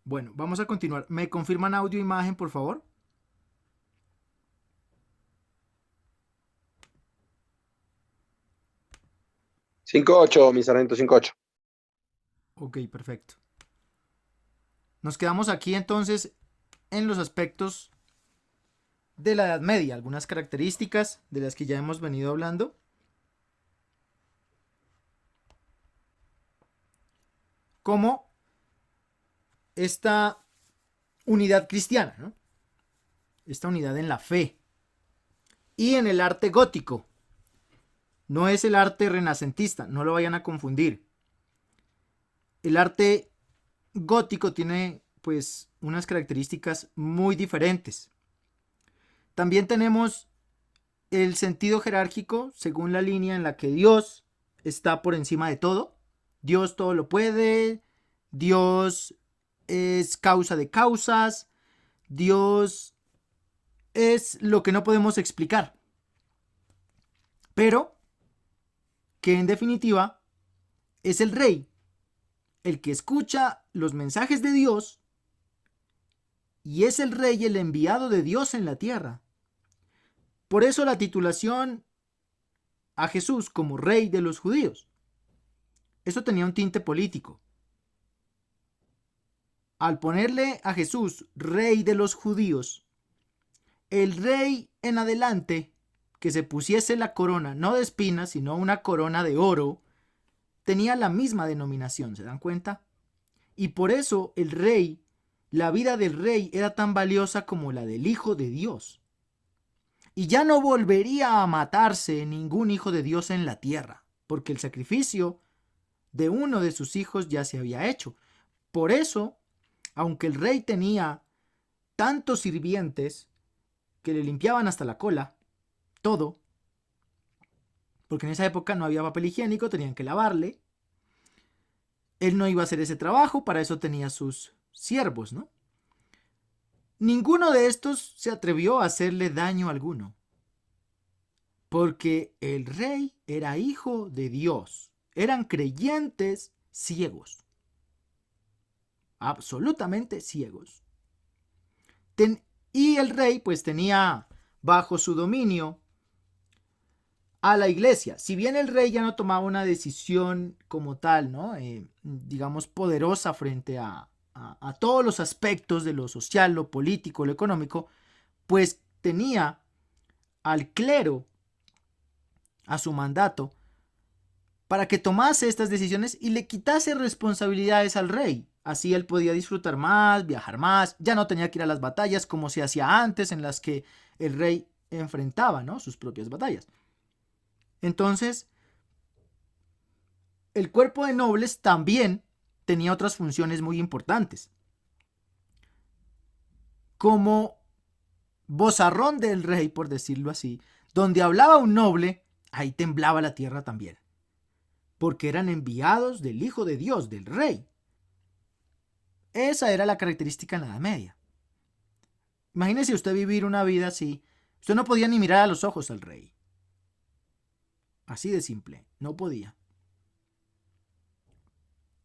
Bueno, vamos a continuar. ¿Me confirman audio e imagen, por favor? 5-8, mi sargento, 5-8. Ok, perfecto. Nos quedamos aquí entonces en los aspectos de la Edad Media, algunas características de las que ya hemos venido hablando. Como esta unidad cristiana, ¿no? Esta unidad en la fe y en el arte gótico. No es el arte renacentista, no lo vayan a confundir. El arte gótico tiene pues unas características muy diferentes. También tenemos el sentido jerárquico según la línea en la que Dios está por encima de todo. Dios todo lo puede, Dios es causa de causas, Dios es lo que no podemos explicar, pero que en definitiva es el rey, el que escucha los mensajes de Dios y es el rey el enviado de Dios en la tierra. Por eso la titulación a Jesús como rey de los judíos. Eso tenía un tinte político. Al ponerle a Jesús rey de los judíos, el rey en adelante que se pusiese la corona, no de espinas, sino una corona de oro, tenía la misma denominación, ¿se dan cuenta? Y por eso el rey, la vida del rey era tan valiosa como la del Hijo de Dios. Y ya no volvería a matarse ningún hijo de Dios en la tierra, porque el sacrificio de uno de sus hijos ya se había hecho. Por eso, aunque el rey tenía tantos sirvientes que le limpiaban hasta la cola, todo, porque en esa época no había papel higiénico, tenían que lavarle, él no iba a hacer ese trabajo, para eso tenía sus siervos, ¿no? Ninguno de estos se atrevió a hacerle daño alguno, porque el rey era hijo de Dios, eran creyentes ciegos, absolutamente ciegos. Y el rey pues tenía bajo su dominio a la iglesia. Si bien el rey ya no tomaba una decisión como tal, ¿no? Digamos poderosa frente a todos los aspectos de lo social, lo político, lo económico, pues tenía al clero a su mandato para que tomase estas decisiones y le quitase responsabilidades al rey. Así él podía disfrutar más, viajar más, ya no tenía que ir a las batallas como se hacía antes, en las que el rey enfrentaba, ¿no?, sus propias batallas. Entonces, el cuerpo de nobles también tenía otras funciones muy importantes. Como vozarrón del rey, por decirlo así, donde hablaba un noble, ahí temblaba la tierra también, porque eran enviados del Hijo de Dios, del rey. Esa era la característica en la Edad Media. Imagínese usted vivir una vida así. Usted no podía ni mirar a los ojos al rey. Así de simple, no podía.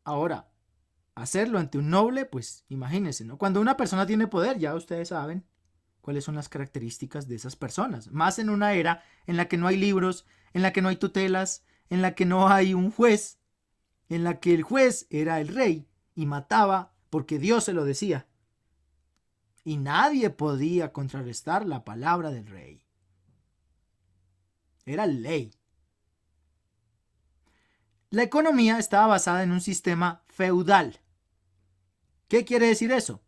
Ahora, hacerlo ante un noble, pues imagínense, ¿no? Cuando una persona tiene poder, ya ustedes saben cuáles son las características de esas personas. Más en una era en la que no hay libros, en la que no hay tutelas, en la que no hay un juez, en la que el juez era el rey y mataba porque Dios se lo decía. Y nadie podía contrarrestar la palabra del rey. Era ley. La economía estaba basada en un sistema feudal. ¿Qué quiere decir eso?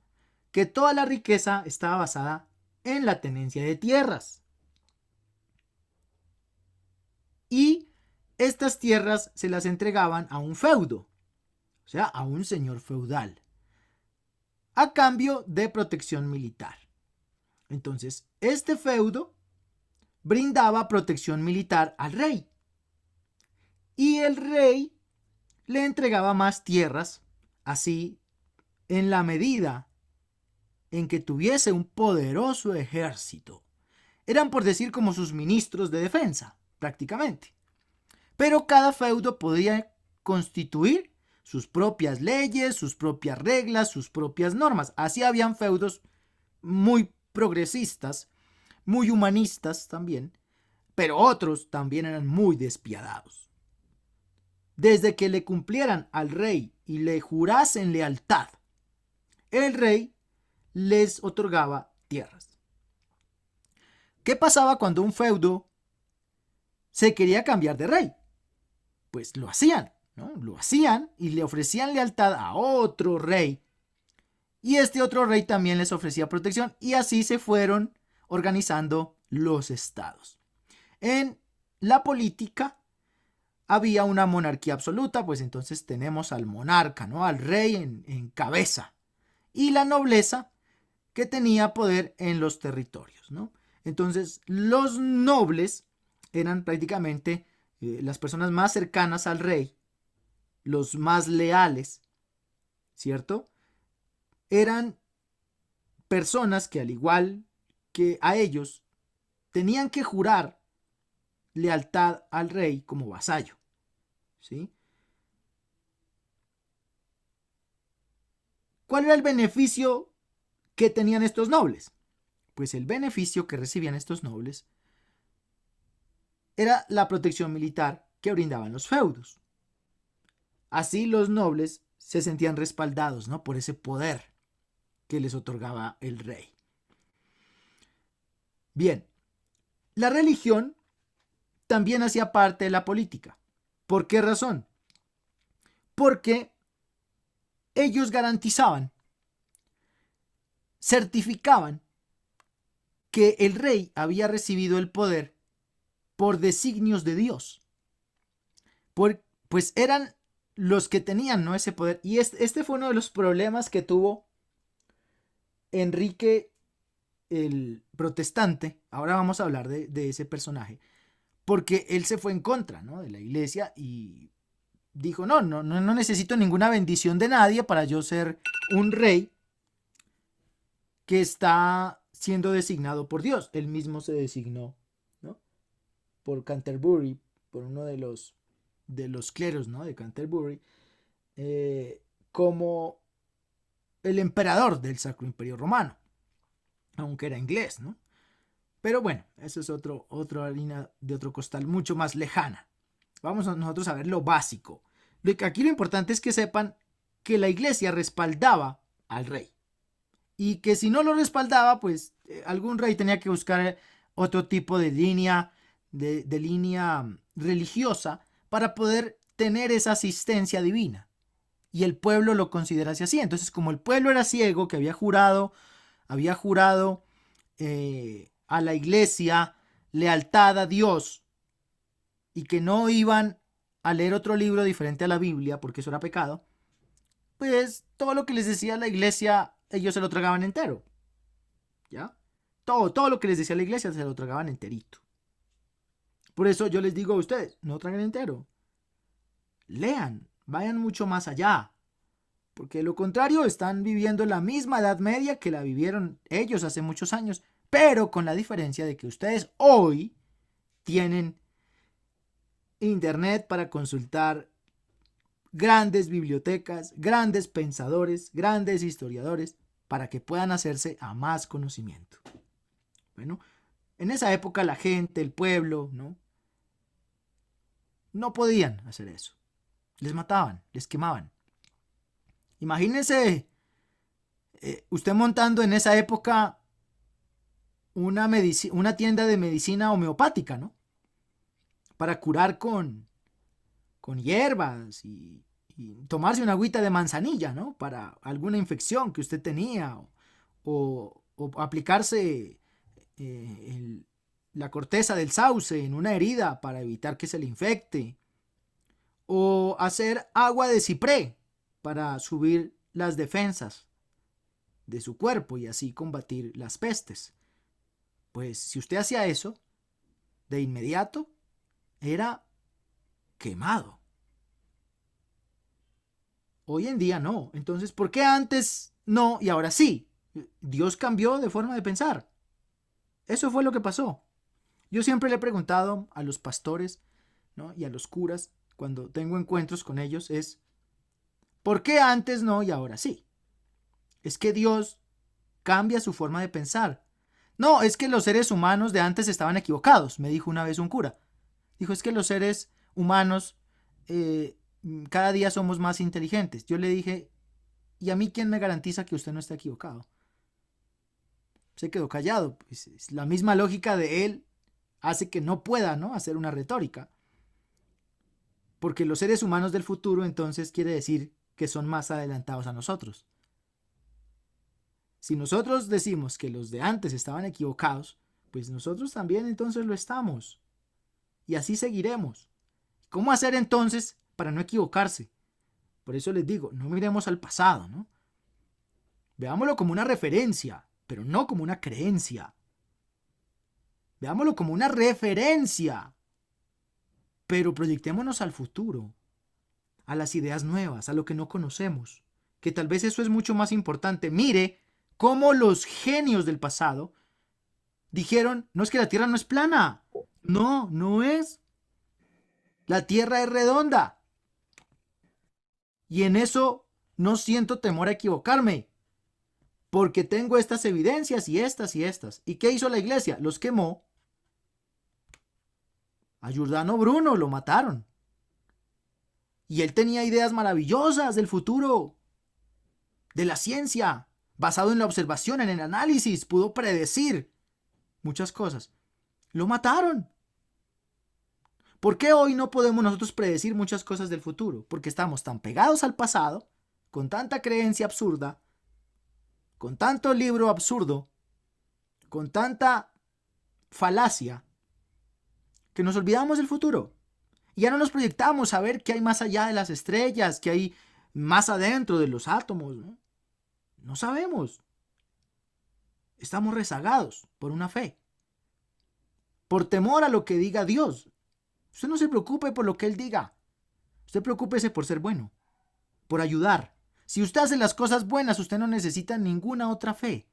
Que toda la riqueza estaba basada en la tenencia de tierras. Y estas tierras se las entregaban a un feudo, o sea, a un señor feudal, a cambio de protección militar. Entonces, este feudo brindaba protección militar al rey. Y el rey le entregaba más tierras, así, en la medida en que tuviese un poderoso ejército. Eran, por decir, como sus ministros de defensa, prácticamente. Pero cada feudo podía constituir sus propias leyes, sus propias reglas, sus propias normas. Así habían feudos muy progresistas, muy humanistas también, pero otros también eran muy despiadados. Desde que le cumplieran al rey y le jurasen lealtad, el rey les otorgaba tierras. ¿Qué pasaba cuando un feudo se quería cambiar de rey? Pues lo hacían, ¿no? Lo hacían y le ofrecían lealtad a otro rey. Y este otro rey también les ofrecía protección y así se fueron organizando los estados. En la política había una monarquía absoluta, pues entonces tenemos al monarca, ¿no? Al rey en cabeza. Y la nobleza que tenía poder en los territorios, ¿no? Entonces los nobles eran prácticamente las personas más cercanas al rey, los más leales, ¿cierto? Eran personas que al igual que a ellos tenían que jurar lealtad al rey como vasallo, ¿sí? ¿Cuál era el beneficio que tenían estos nobles? Pues el beneficio que recibían estos nobles era la protección militar que brindaban los feudos. Así los nobles se sentían respaldados, ¿no? Por ese poder que les otorgaba el rey. Bien, la religión también hacía parte de la política. ¿Por qué razón? Porque ellos garantizaban, certificaban que el rey había recibido el poder por designios de Dios. Pues eran los que tenían, ¿no?, ese poder. Y este fue uno de los problemas que tuvo Enrique el protestante. Ahora vamos a hablar de ese personaje. Porque él se fue en contra, ¿no?, de la iglesia y dijo, no necesito ninguna bendición de nadie para yo ser un rey que está siendo designado por Dios. Él mismo se designó, ¿no?, por Canterbury, por uno de los cleros, ¿no?, de Canterbury, como el emperador del Sacro Imperio Romano, aunque era inglés, ¿no? Pero bueno, eso es otra harina de otro costal mucho más lejana. Vamos nosotros a ver lo básico. Aquí lo importante es que sepan que la iglesia respaldaba al rey. Y que si no lo respaldaba, pues algún rey tenía que buscar otro tipo de línea, de línea religiosa para poder tener esa asistencia divina. Y el pueblo lo considerase así. Entonces, como el pueblo era ciego, que había jurado a la iglesia lealtad a Dios y que no iban a leer otro libro diferente a la Biblia porque eso era pecado, pues todo lo que les decía la iglesia ellos se lo tragaban entero, ¿ya? Todo lo que les decía la iglesia se lo tragaban enterito. Por eso yo les digo a ustedes, no traguen entero, lean, vayan mucho más allá, porque de lo contrario están viviendo la misma Edad Media que la vivieron ellos hace muchos años, pero con la diferencia de que ustedes hoy tienen internet para consultar grandes bibliotecas, grandes pensadores, grandes historiadores, para que puedan hacerse a más conocimiento. Bueno, en esa época la gente, el pueblo, no podían hacer eso. Les mataban, les quemaban. Imagínense usted montando en esa época una tienda de medicina homeopática, ¿no?, para curar con hierbas y tomarse una agüita de manzanilla, ¿no?, para alguna infección que usted tenía o aplicarse la corteza del sauce en una herida para evitar que se le infecte, o hacer agua de ciprés para subir las defensas de su cuerpo y así combatir las pestes. Pues si usted hacía eso, de inmediato era quemado. Hoy en día no. Entonces, ¿por qué antes no y ahora sí? Dios cambió de forma de pensar. Eso fue lo que pasó. Yo siempre le he preguntado a los pastores, ¿no?, y a los curas, cuando tengo encuentros con ellos, es ¿Por qué antes no y ahora sí? Es que Dios cambia su forma de pensar. No, es que los seres humanos de antes estaban equivocados, me dijo una vez un cura. Dijo, es que los seres humanos eh, cada día somos más inteligentes. Yo le dije, ¿y a mí quién me garantiza que usted no está equivocado? Se quedó callado. Pues es la misma lógica de él hace que no pueda, ¿no?, hacer una retórica. Porque los seres humanos del futuro entonces quiere decir que son más adelantados a nosotros. Si nosotros decimos que los de antes estaban equivocados, pues nosotros también entonces lo estamos. Y así seguiremos. ¿Cómo hacer entonces para no equivocarse? Por eso les digo, no miremos al pasado, ¿no? Veámoslo como una referencia, pero no como una creencia. Veámoslo como una referencia, pero proyectémonos al futuro, a las ideas nuevas, a lo que no conocemos, que tal vez eso es mucho más importante. Mire cómo los genios del pasado dijeron, no, es que la Tierra no es plana. No, no es. La Tierra es redonda. Y en eso no siento temor a equivocarme, porque tengo estas evidencias y estas y estas. ¿Y qué hizo la iglesia? Los quemó. A Giordano Bruno lo mataron. Y él tenía ideas maravillosas del futuro, de la ciencia, basado en la observación, en el análisis, pudo predecir muchas cosas. Lo mataron. ¿Por qué hoy no podemos nosotros predecir muchas cosas del futuro? Porque estamos tan pegados al pasado, con tanta creencia absurda, con tanto libro absurdo, con tanta falacia, que nos olvidamos del futuro. Y ya no nos proyectamos a ver qué hay más allá de las estrellas, qué hay más adentro de los átomos, ¿no? No sabemos. Estamos rezagados por una fe, por temor a lo que diga Dios. Usted no se preocupe por lo que Él diga. Usted preocúpese por ser bueno, por ayudar. Si usted hace las cosas buenas, usted no necesita ninguna otra fe.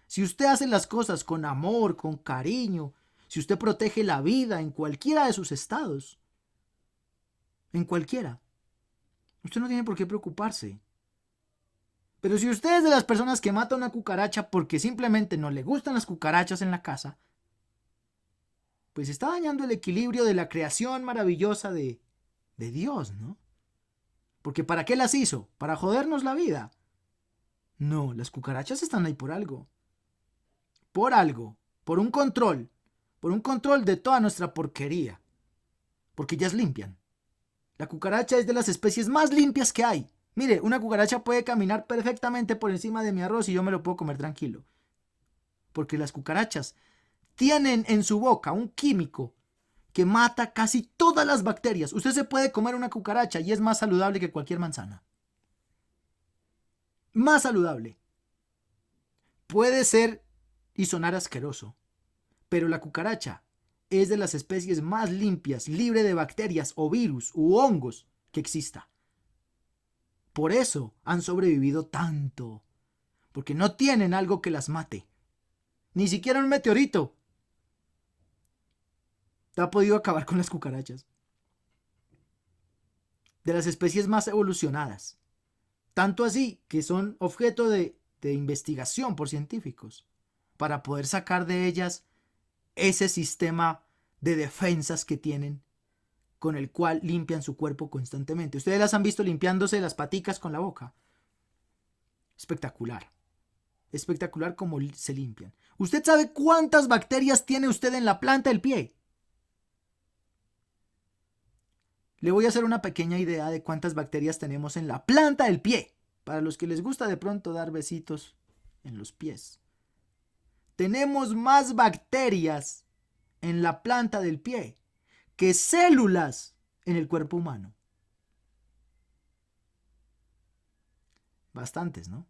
Si usted hace las cosas con amor, con cariño, si usted protege la vida en cualquiera de sus estados, en cualquiera, usted no tiene por qué preocuparse. Pero si usted es de las personas que mata una cucaracha porque simplemente no le gustan las cucarachas en la casa, pues está dañando el equilibrio de la creación maravillosa de Dios, ¿no? Porque ¿para qué las hizo? ¿Para jodernos la vida? No, las cucarachas están ahí por algo. Por algo. Por un control. Por un control de toda nuestra porquería. Porque ellas limpian. La cucaracha es de las especies más limpias que hay. Mire, una cucaracha puede caminar perfectamente por encima de mi arroz y yo me lo puedo comer tranquilo. Porque las cucarachas tienen en su boca un químico que mata casi todas las bacterias. Usted se puede comer una cucaracha y es más saludable que cualquier manzana. Más saludable. Puede ser y sonar asqueroso, pero la cucaracha es de las especies más limpias, libre de bacterias o virus u hongos que exista. Por eso han sobrevivido tanto, porque no tienen algo que las mate. Ni siquiera un meteorito ha podido acabar con las cucarachas. De las especies más evolucionadas. Tanto así que son objeto de investigación por científicos, para poder sacar de ellas ese sistema de defensas que tienen, con el cual limpian su cuerpo constantemente. Ustedes las han visto limpiándose las paticas con la boca. Espectacular. Espectacular cómo se limpian. ¿Usted sabe cuántas bacterias tiene usted en la planta del pie? Le voy a hacer una pequeña idea de cuántas bacterias tenemos en la planta del pie, para los que les gusta de pronto dar besitos en los pies. Tenemos más bacterias en la planta del pie que células en el cuerpo humano. Bastantes, ¿no?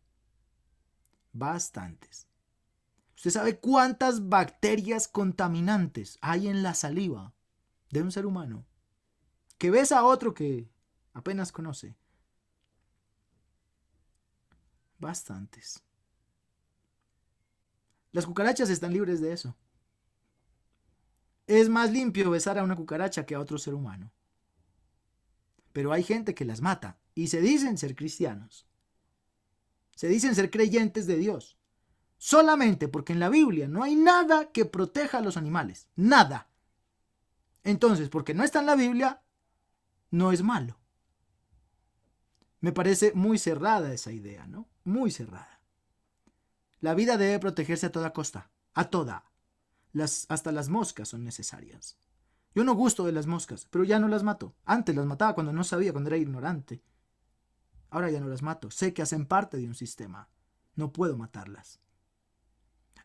Bastantes. ¿Usted sabe cuántas bacterias contaminantes hay en la saliva de un ser humano? Que besa a otro que apenas conoce. Bastantes. Las cucarachas están libres de eso. Es más limpio besar a una cucaracha que a otro ser humano. Pero hay gente que las mata y se dicen ser cristianos. Se dicen ser creyentes de Dios. Solamente porque en la Biblia no hay nada que proteja a los animales. Nada. Entonces, porque no está en la Biblia, no es malo. Me parece muy cerrada esa idea, ¿no? Muy cerrada. La vida debe protegerse a toda costa. A toda. Hasta las moscas son necesarias. Yo no gusto de las moscas, pero ya no las mato. Antes las mataba cuando no sabía, cuando era ignorante. Ahora ya no las mato. Sé que hacen parte de un sistema. No puedo matarlas.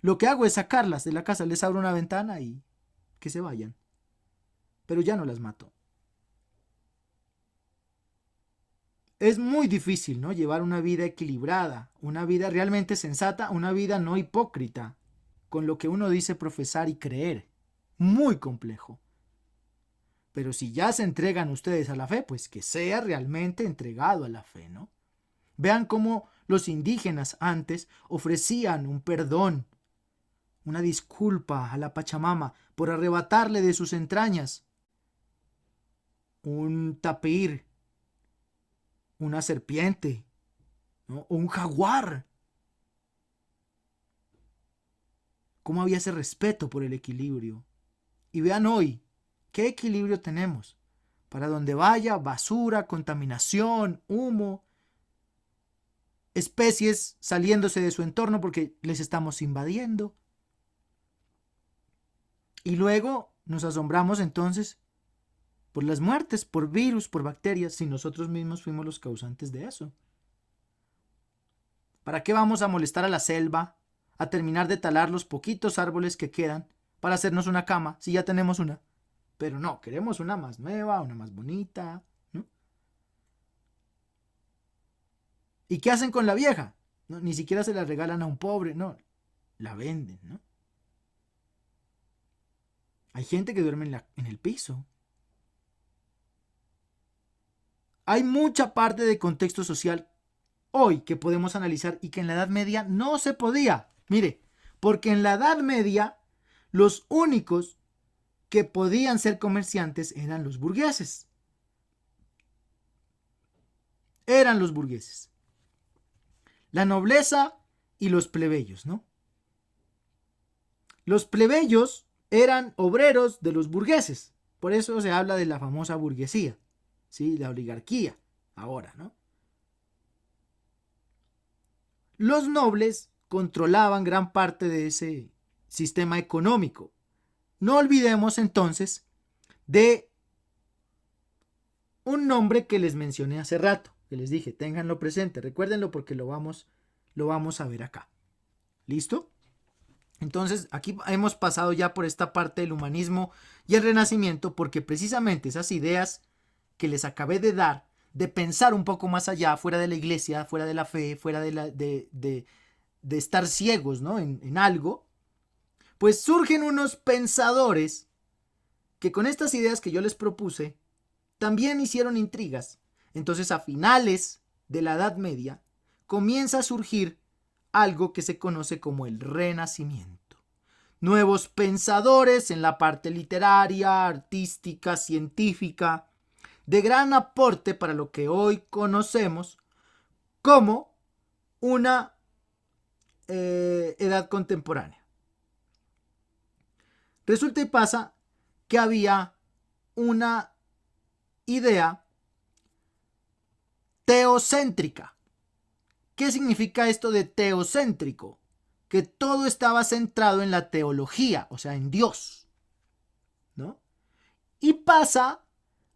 Lo que hago es sacarlas de la casa, les abro una ventana y que se vayan. Pero ya no las mato. Es muy difícil, ¿no? Llevar una vida equilibrada, una vida realmente sensata, una vida no hipócrita, con lo que uno dice profesar y creer. Muy complejo. Pero si ya se entregan ustedes a la fe, pues que sea realmente entregado a la fe, ¿no? Vean cómo los indígenas antes ofrecían un perdón, una disculpa a la Pachamama por arrebatarle de sus entrañas un tapir, una serpiente, ¿no? O un jaguar. Cómo había ese respeto por el equilibrio. Y vean hoy, ¿qué equilibrio tenemos? Para donde vaya, basura, contaminación, humo, especies saliéndose de su entorno porque les estamos invadiendo. Y luego nos asombramos entonces por las muertes, por virus, por bacterias, si nosotros mismos fuimos los causantes de eso. ¿Para qué vamos a molestar a la selva, a terminar de talar los poquitos árboles que quedan para hacernos una cama si ya tenemos una? Pero no, queremos una más nueva, una más bonita, ¿no? ¿Y qué hacen con la vieja? No, ni siquiera se la regalan a un pobre, no, la venden, ¿no? Hay gente que duerme en el piso. Hay mucha parte de contexto social hoy que podemos analizar y que en la Edad Media no se podía. Mire, porque en la Edad Media los únicos que podían ser comerciantes eran los burgueses. Eran los burgueses. La nobleza y los plebeyos, ¿no? Los plebeyos eran obreros de los burgueses. Por eso se habla de la famosa burguesía, ¿sí? La oligarquía, ahora, ¿no? Los nobles controlaban gran parte de ese sistema económico. No olvidemos entonces de un nombre que les mencioné hace rato, que les dije, ténganlo presente, recuérdenlo porque lo vamos a ver acá. ¿Listo? Entonces, aquí hemos pasado ya por esta parte del humanismo y el renacimiento porque precisamente esas ideas que les acabé de dar, de pensar un poco más allá, fuera de la iglesia, fuera de la fe, fuera de estar ciegos, ¿no? en algo, pues surgen unos pensadores que con estas ideas que yo les propuse, también hicieron intrigas. Entonces, a finales de la Edad Media, comienza a surgir algo que se conoce como el Renacimiento. Nuevos pensadores en la parte literaria, artística, científica, de gran aporte para lo que hoy conocemos como una edad contemporánea. Resulta y pasa que había una idea teocéntrica. ¿Qué significa esto de teocéntrico? Que todo estaba centrado en la teología, o sea, en Dios, ¿no? Y pasa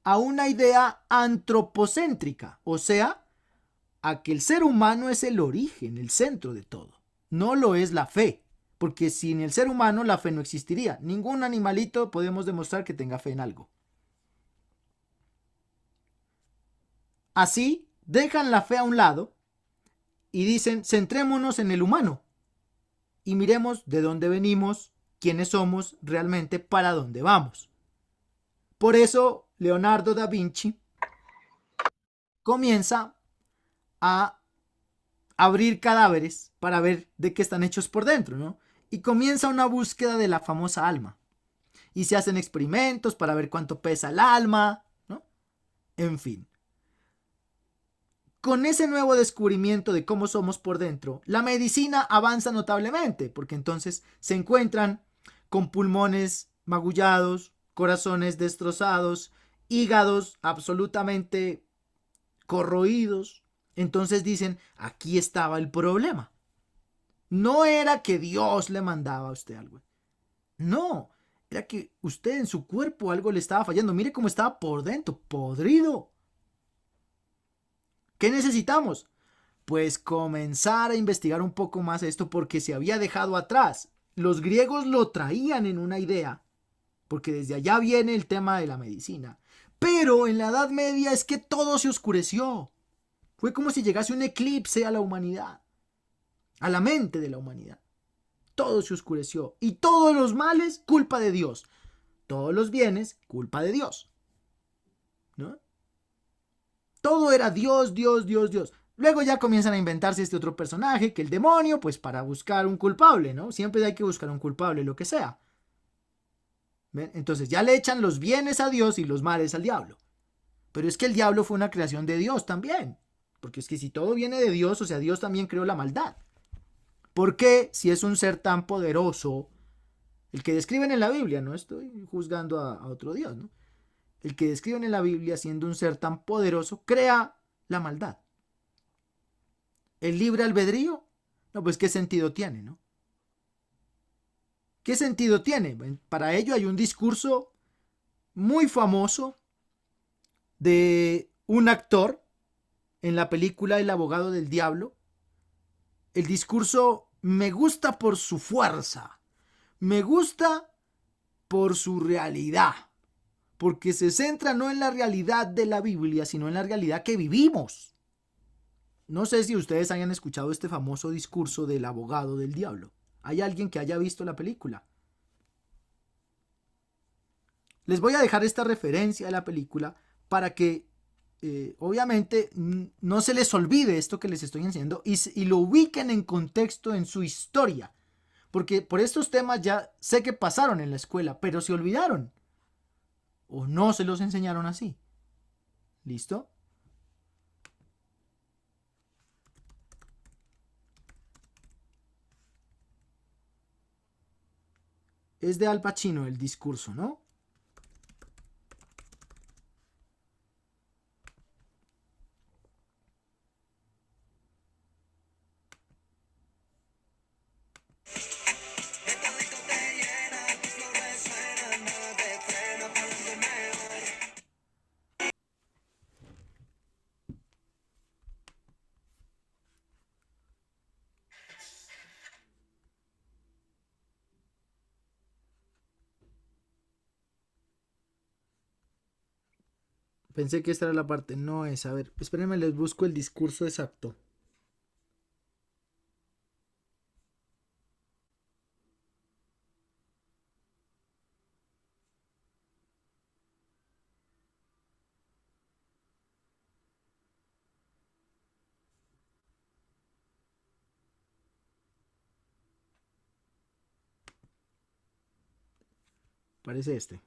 a una idea antropocéntrica, o sea, a que el ser humano es el origen, el centro de todo. No lo es la fe, porque sin el ser humano la fe no existiría. Ningún animalito podemos demostrar que tenga fe en algo. Así, dejan la fe a un lado y dicen, centrémonos en el humano y miremos de dónde venimos, quiénes somos realmente, para dónde vamos. Por eso, Leonardo da Vinci comienza a abrir cadáveres para ver de qué están hechos por dentro, ¿no? Y comienza una búsqueda de la famosa alma. Y se hacen experimentos para ver cuánto pesa el alma, ¿no? En fin. con ese nuevo descubrimiento de cómo somos por dentro, la medicina avanza notablemente, porque entonces se encuentran con pulmones magullados, corazones destrozados, hígados absolutamente corroídos. Entonces dicen, aquí estaba el problema. No era que Dios le mandaba a usted algo. No, era que usted en su cuerpo algo le estaba fallando. Mire cómo estaba por dentro, podrido. ¿Qué necesitamos? Pues comenzar a investigar un poco más esto porque se había dejado atrás. Los griegos lo traían en una idea, porque desde allá viene el tema de la medicina. Pero en la Edad Media es que todo se oscureció. Fue como si llegase un eclipse a la humanidad, a la mente de la humanidad. Todo se oscureció. Y todos los males, culpa de Dios. Todos los bienes, culpa de Dios. ¿No? Todo era Dios, Dios, Dios, Dios. Luego ya comienzan a inventarse este otro personaje, que el demonio, pues para buscar un culpable, ¿no? Siempre hay que buscar un culpable, lo que sea. ¿Ven? Entonces ya le echan los bienes a Dios y los males al diablo. Pero es que el diablo fue una creación de Dios también. Porque es que si todo viene de Dios, o sea, Dios también creó la maldad. ¿Por qué, si es un ser tan poderoso, el que describen en la Biblia, no estoy juzgando a otro Dios, ¿no? El que describen en la Biblia siendo un ser tan poderoso, crea la maldad? ¿El libre albedrío? No, pues qué sentido tiene, ¿no? ¿Qué sentido tiene? Para ello hay un discurso muy famoso de un actor en la película El abogado del diablo. El discurso me gusta por su fuerza, me gusta por su realidad, porque se centra no en la realidad de la Biblia, sino en la realidad que vivimos. No sé si ustedes hayan escuchado este famoso discurso del abogado del diablo. ¿Hay alguien que haya visto la película? Les voy a dejar esta referencia de la película para que obviamente no se les olvide esto que les estoy enseñando y lo ubiquen en contexto en su historia. Porque por estos temas ya sé que pasaron en la escuela, pero se olvidaron. O no se los enseñaron así. ¿Listo? Es de Al Pacino el discurso, ¿no? Pensé que esta era la parte, no es. A ver, espérenme, les busco el discurso exacto. Parece este.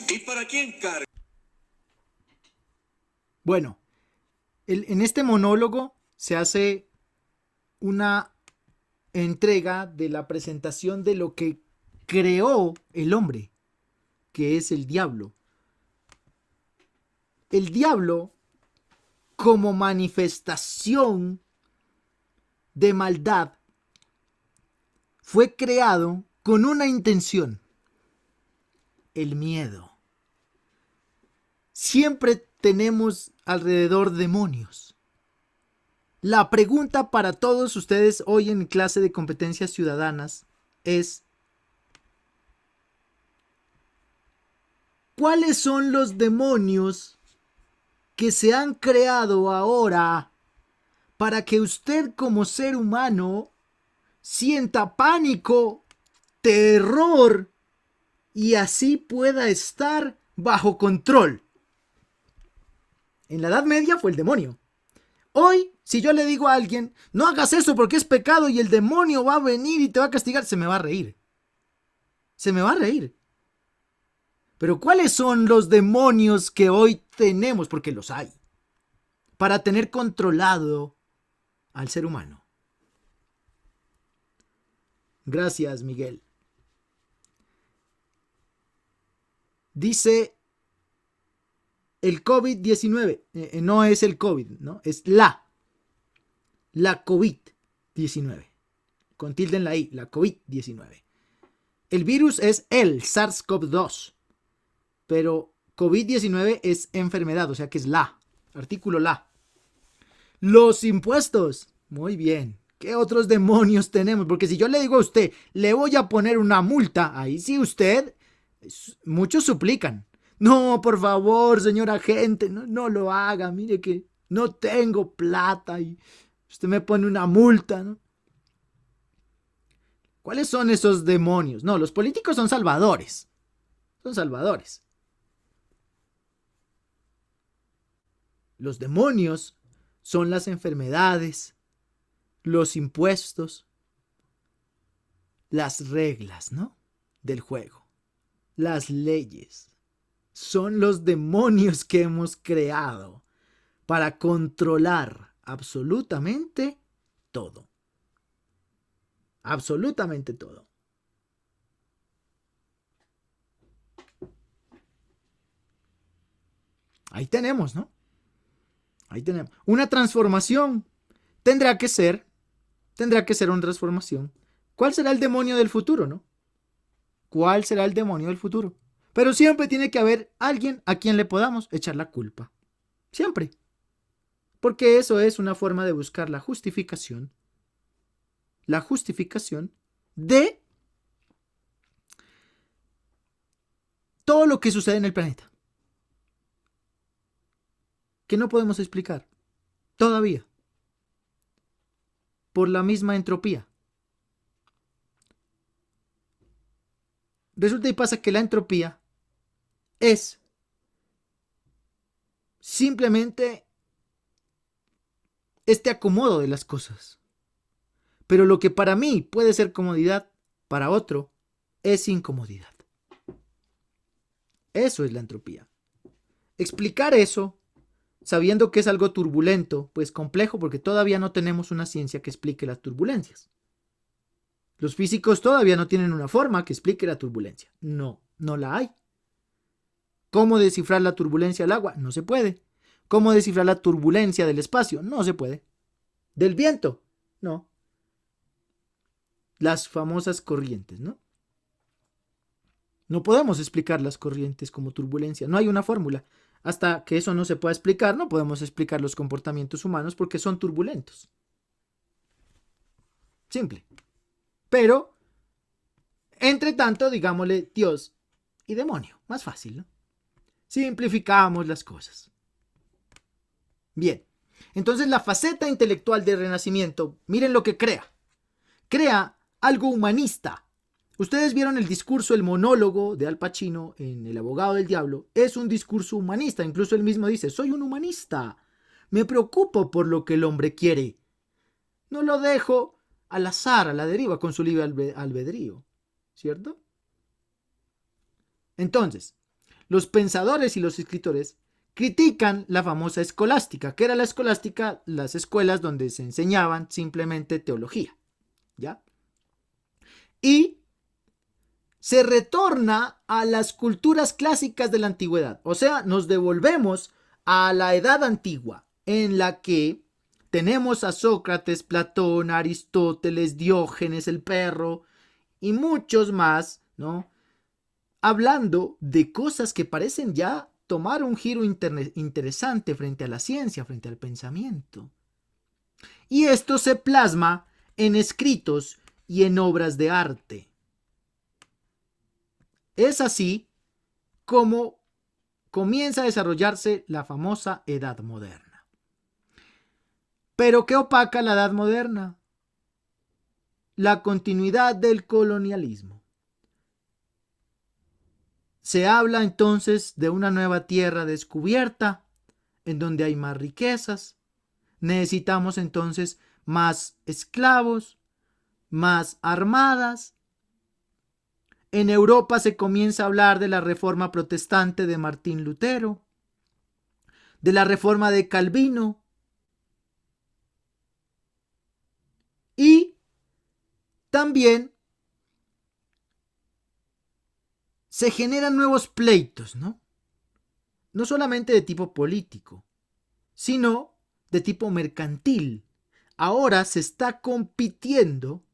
¿Y para quién carga? Bueno, en este monólogo se hace una entrega de la presentación de lo que creó el hombre, que es el diablo. El diablo, como manifestación de maldad, fue creado con una intención: el miedo. Siempre tenemos alrededor demonios. La pregunta para todos ustedes hoy en clase de competencias ciudadanas es: ¿cuáles son los demonios que se han creado ahora para que usted como ser humano sienta pánico, terror y así pueda estar bajo control? En la Edad Media fue el demonio. Hoy Si yo le digo a alguien, no hagas eso porque es pecado y el demonio va a venir y te va a castigar, se me va a reír. Se me va a reír. Pero ¿cuáles son los demonios que hoy tenemos? Porque los hay. Para tener controlado al ser humano. Gracias, Miguel. Dice el COVID-19. No es el COVID, ¿no? Es la COVID-19. Con tilde en la I, la COVID-19. El virus es el SARS-CoV-2. Pero COVID-19 es enfermedad, o sea que es la. Artículo la. Los impuestos. Muy bien. ¿Qué otros demonios tenemos? Porque si yo le digo a usted, le voy a poner una multa, ahí sí usted, muchos suplican. No, por favor, señor agente, no lo haga, mire que no tengo plata y usted me pone una multa, ¿no? ¿Cuáles son esos demonios? No, los políticos son salvadores. Son salvadores. Los demonios son las enfermedades, los impuestos, las reglas, ¿no? Del juego, las leyes. Son los demonios que hemos creado para controlar absolutamente todo. Absolutamente todo. Ahí tenemos, ¿no? Ahí tenemos. Una transformación tendrá que ser una transformación. ¿Cuál será el demonio del futuro, no? ¿Cuál será el demonio del futuro? Pero siempre tiene que haber alguien a quien le podamos echar la culpa. Siempre. Porque eso es una forma de buscar la justificación. La justificación de todo lo que sucede en el planeta. Que no podemos explicar. Todavía. Por la misma entropía. Resulta y pasa que la entropía es simplemente este acomodo de las cosas. Pero lo que para mí puede ser comodidad, para otro es incomodidad. Eso es la entropía. Explicar eso, sabiendo que es algo turbulento, pues complejo porque todavía no tenemos una ciencia que explique las turbulencias. Los físicos todavía no tienen una forma que explique la turbulencia. No la hay. ¿Cómo descifrar la turbulencia del agua? No se puede. ¿Cómo descifrar la turbulencia del espacio? No se puede. ¿Del viento? No. Las famosas corrientes, ¿no? No podemos explicar las corrientes como turbulencia. No hay una fórmula. Hasta que eso no se pueda explicar, no podemos explicar los comportamientos humanos porque son turbulentos. Simple. Pero, entre tanto, digámosle Dios y demonio. Más fácil, ¿no? Simplificamos las cosas. Bien. Entonces, la faceta intelectual del Renacimiento, miren lo que crea. Crea algo humanista. Ustedes vieron el discurso, el monólogo de Al Pacino en El abogado del diablo. Es un discurso humanista. Incluso él mismo dice, soy un humanista. Me preocupo por lo que el hombre quiere. No lo dejo al azar, a la deriva, con su libre albedrío. ¿Cierto? Entonces, los pensadores y los escritores critican la famosa escolástica. ¿Qué era la escolástica? Las escuelas donde se enseñaban simplemente teología. ¿Ya? Y se retorna a las culturas clásicas de la antigüedad. O sea, nos devolvemos a la edad antigua, en la que tenemos a Sócrates, Platón, Aristóteles, Diógenes, el perro y muchos más, ¿no? Hablando de cosas que parecen ya tomar un giro interesante frente a la ciencia, frente al pensamiento. Y esto se plasma en escritos y en obras de arte. Es así como comienza a desarrollarse la famosa Edad Moderna. ¿Pero qué opaca la Edad Moderna? La continuidad del colonialismo. Se habla entonces de una nueva tierra descubierta, en donde hay más riquezas, necesitamos entonces más esclavos, más armadas. En Europa se comienza a hablar de la reforma protestante de Martín Lutero, de la reforma de Calvino, y también se generan nuevos pleitos, ¿no? No solamente de tipo político, sino de tipo mercantil. Ahora se está compitiendo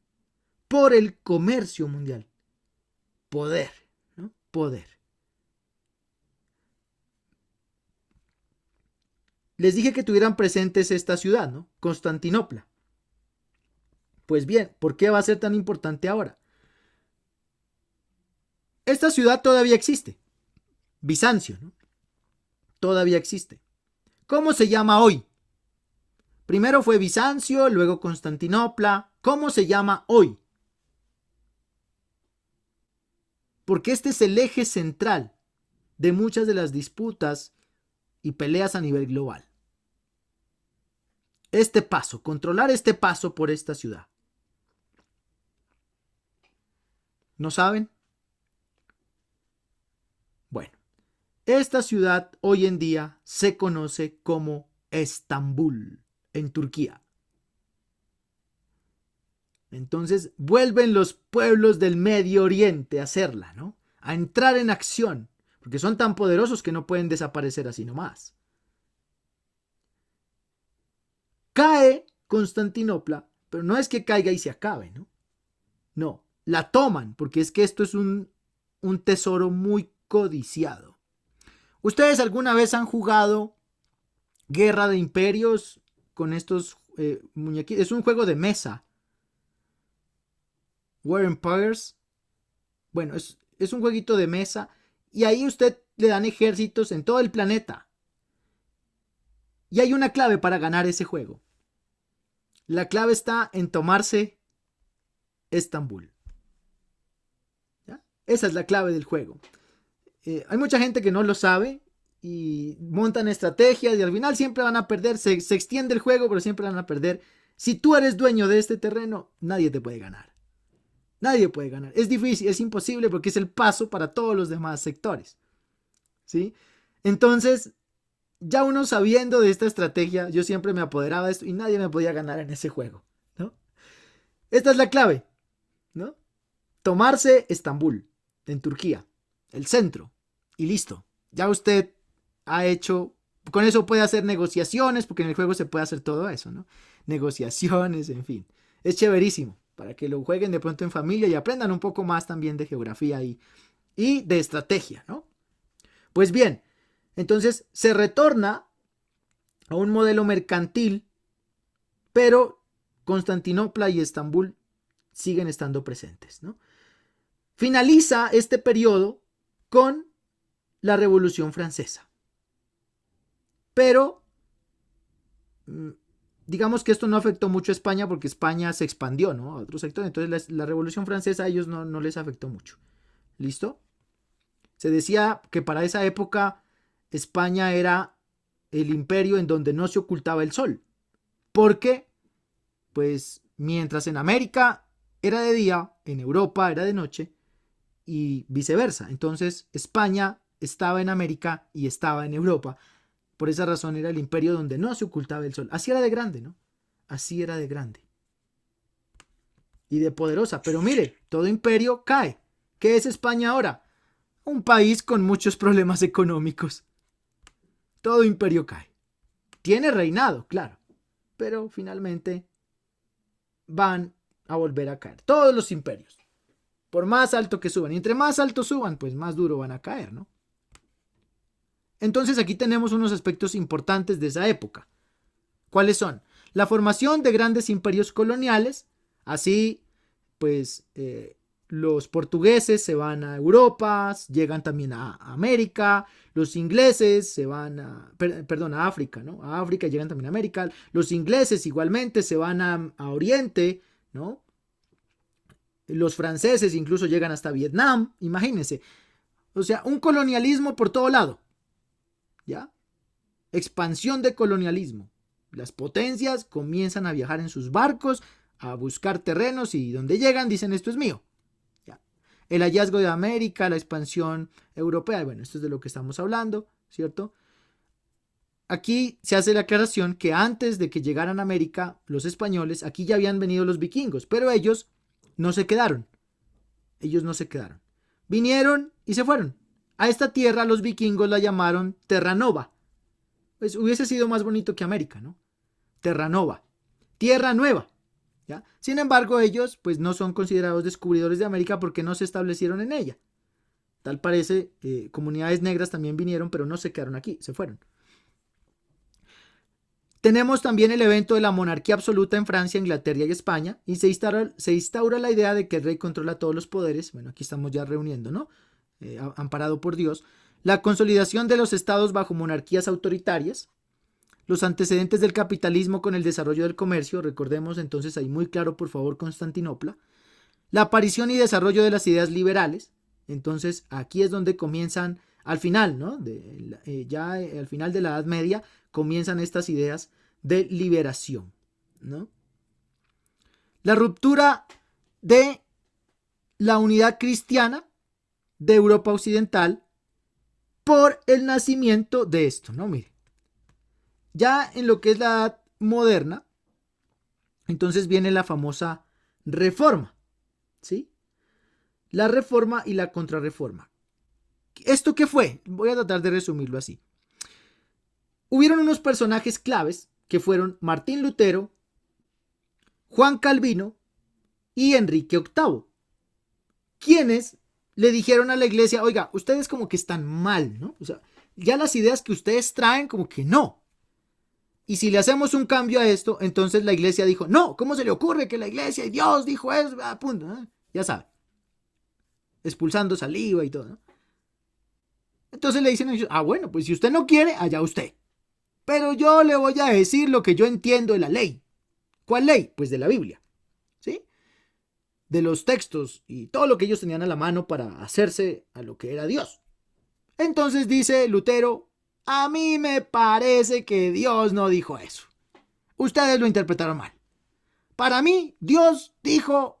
por el comercio mundial. Poder, ¿no? Poder. Les dije que tuvieran presentes esta ciudad, ¿no? Constantinopla. Pues bien, ¿por qué va a ser tan importante ahora? Esta ciudad todavía existe. Bizancio, ¿no? Todavía existe. ¿Cómo se llama hoy? Primero fue Bizancio, luego Constantinopla. ¿Cómo se llama hoy? Porque este es el eje central de muchas de las disputas y peleas a nivel global. Este paso, controlar este paso por esta ciudad. ¿No saben? Bueno, esta ciudad hoy en día se conoce como Estambul, en Turquía. Entonces vuelven los pueblos del Medio Oriente a hacerla, ¿no? A entrar en acción, porque son tan poderosos que no pueden desaparecer así nomás. Cae Constantinopla, pero no es que caiga y se acabe, ¿no? No, la toman, porque es que esto es un tesoro muy codiciado. ¿Ustedes alguna vez han jugado Guerra de Imperios con estos muñequitos? Es un juego de mesa. War Empires. Bueno, es un jueguito de mesa y ahí usted le dan ejércitos en todo el planeta. Y hay una clave para ganar ese juego. La clave está en tomarse Estambul. ¿Ya? Esa es la clave del juego. Hay mucha gente que no lo sabe y montan estrategias y al final siempre van a perder. Se extiende el juego, pero siempre van a perder. Si tú eres dueño de este terreno, nadie te puede ganar. Nadie puede ganar. Es difícil, es imposible porque es el paso para todos los demás sectores. ¿Sí? Entonces, ya uno sabiendo de esta estrategia, yo siempre me apoderaba de esto y nadie me podía ganar en ese juego, ¿no? Esta es la clave, ¿no? Tomarse Estambul, en Turquía, el centro, y listo. Ya usted ha hecho, con eso puede hacer negociaciones, porque en el juego se puede hacer todo eso, ¿no? Negociaciones, en fin. Es chéverísimo, para que lo jueguen de pronto en familia y aprendan un poco más también de geografía y de estrategia, ¿no? Pues bien, entonces se retorna a un modelo mercantil, pero Constantinopla y Estambul siguen estando presentes, ¿no? Finaliza este periodo con la Revolución Francesa. Pero digamos que esto no afectó mucho a España porque España se expandió, ¿no? A otros sectores. Entonces la Revolución Francesa a ellos no les afectó mucho. ¿Listo? Se decía que para esa época España era el imperio en donde no se ocultaba el sol. Porque, pues, mientras en América era de día, en Europa era de noche y viceversa. Entonces España estaba en América y estaba en Europa. Por esa razón era el imperio donde no se ocultaba el sol. Así era de grande, ¿no? Así era de grande. Y de poderosa. Pero mire, todo imperio cae. ¿Qué es España ahora? Un país con muchos problemas económicos. Todo imperio cae. Tiene reinado, claro. Pero finalmente van a volver a caer. Todos los imperios. Por más alto que suban. Y entre más alto suban, pues más duro van a caer, ¿no? Entonces aquí tenemos unos aspectos importantes de esa época. ¿Cuáles son? La formación de grandes imperios coloniales. Así, pues, los portugueses se van a Europa, llegan también a América. Los ingleses se van a África, ¿no? A África llegan también a América. Los ingleses igualmente se van a Oriente, ¿no? Los franceses incluso llegan hasta Vietnam, imagínense. O sea, un colonialismo por todo lado. ¿Ya? Expansión de colonialismo. Las potencias comienzan a viajar en sus barcos, a buscar terrenos y donde llegan dicen esto es mío. Ya. El hallazgo de América, la expansión europea, bueno, esto es de lo que estamos hablando, ¿cierto? Aquí se hace la aclaración que antes de que llegaran a América los españoles, aquí ya habían venido los vikingos, pero ellos no se quedaron. Ellos no se quedaron. Vinieron y se fueron. A esta tierra los vikingos la llamaron Terra Nova. Pues hubiese sido más bonito que América, ¿no? Terra Nova. Tierra Nueva. ¿Ya? Sin embargo, ellos pues no son considerados descubridores de América porque no se establecieron en ella. Tal parece, comunidades negras también vinieron, pero no se quedaron aquí, se fueron. Tenemos también el evento de la monarquía absoluta en Francia, Inglaterra y España, y se instaura la idea de que el rey controla todos los poderes. Bueno, aquí estamos ya reuniendo, ¿no? Amparado por Dios. La consolidación de los estados bajo monarquías autoritarias. Los antecedentes del capitalismo con el desarrollo del comercio. Recordemos entonces ahí muy claro, por favor, Constantinopla. La aparición y desarrollo de las ideas liberales. Entonces aquí es donde comienzan, al final, ¿no? Al final de la Edad Media, comienzan estas ideas de liberación, ¿no? La ruptura de la unidad cristiana de Europa Occidental por el nacimiento de esto, ¿no? Mire, ya en lo que es la Edad Moderna, entonces viene la famosa Reforma, ¿sí? La Reforma y la Contrarreforma. ¿Esto qué fue? Voy a tratar de resumirlo así. Hubieron unos personajes claves que fueron Martín Lutero, Juan Calvino y Enrique VIII, quienes le dijeron a la iglesia, oiga, ustedes como que están mal, ¿no? O sea, ya las ideas que ustedes traen como que no. Y si le hacemos un cambio a esto, entonces la iglesia dijo, no, ¿cómo se le ocurre que la iglesia y Dios dijo eso? A punto, ¿no? Ya sabe. Expulsando saliva y todo, ¿no? Entonces le dicen a ellos, bueno, pues si usted no quiere, allá usted. Pero yo le voy a decir lo que yo entiendo de la ley. ¿Cuál ley? Pues de la Biblia, ¿sí? De los textos y todo lo que ellos tenían a la mano para hacerse a lo que era Dios. Entonces dice Lutero, a mí me parece que Dios no dijo eso. Ustedes lo interpretaron mal. Para mí, Dios dijo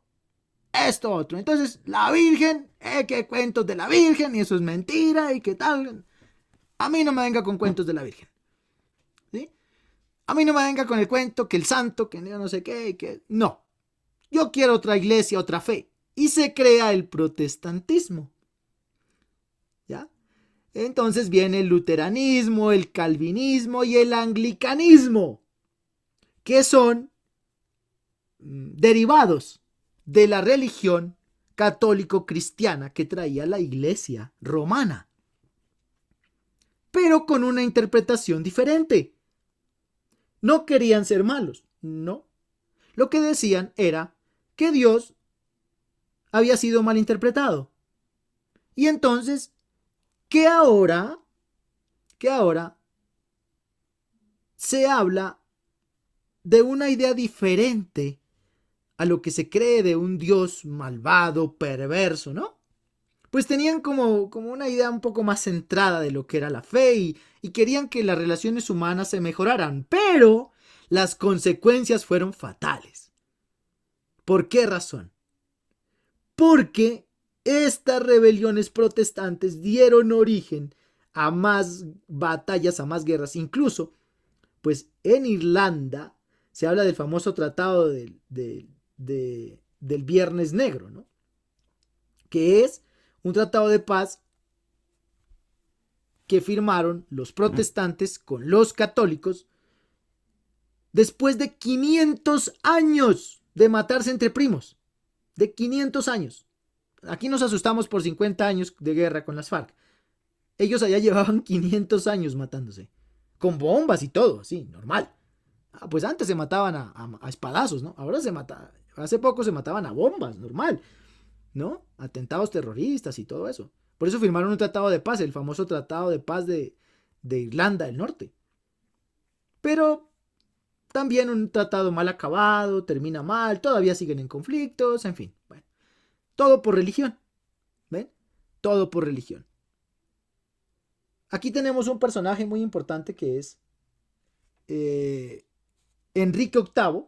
esto otro. Entonces, la Virgen, que cuentos de la Virgen y eso es mentira y qué tal. A mí no me venga con cuentos de la Virgen. ¿Sí? A mí no me venga con el cuento que el santo, que no sé qué, que no. Yo quiero otra iglesia, otra fe. Y se crea el protestantismo. ¿Ya? Entonces viene el luteranismo, el calvinismo y el anglicanismo, que son derivados de la religión católico-cristiana que traía la iglesia romana, pero con una interpretación diferente. No querían ser malos, no. Lo que decían era que Dios había sido mal interpretado. Y entonces, que ahora se habla de una idea diferente a lo que se cree de un Dios malvado, perverso, ¿no? Pues tenían como una idea un poco más centrada de lo que era la fe y querían que las relaciones humanas se mejoraran, pero las consecuencias fueron fatales. ¿Por qué razón? Porque estas rebeliones protestantes dieron origen a más batallas, a más guerras. Incluso, pues en Irlanda se habla del famoso tratado del Viernes Negro, ¿no? Que es un tratado de paz que firmaron los protestantes con los católicos después de 500 años de matarse entre primos. De 500 años. Aquí nos asustamos por 50 años de guerra con las FARC. Ellos allá llevaban 500 años matándose. Con bombas y todo, así, normal. Pues antes se mataban a espadazos, ¿no? Ahora se mataban. Hace poco se mataban a bombas, normal. ¿No? Atentados terroristas y todo eso. Por eso firmaron un tratado de paz, el famoso tratado de paz de Irlanda del Norte. Pero también un tratado mal acabado, termina mal, todavía siguen en conflictos, en fin. Bueno, todo por religión. ¿Ven? Todo por religión. Aquí tenemos un personaje muy importante que es Enrique VIII,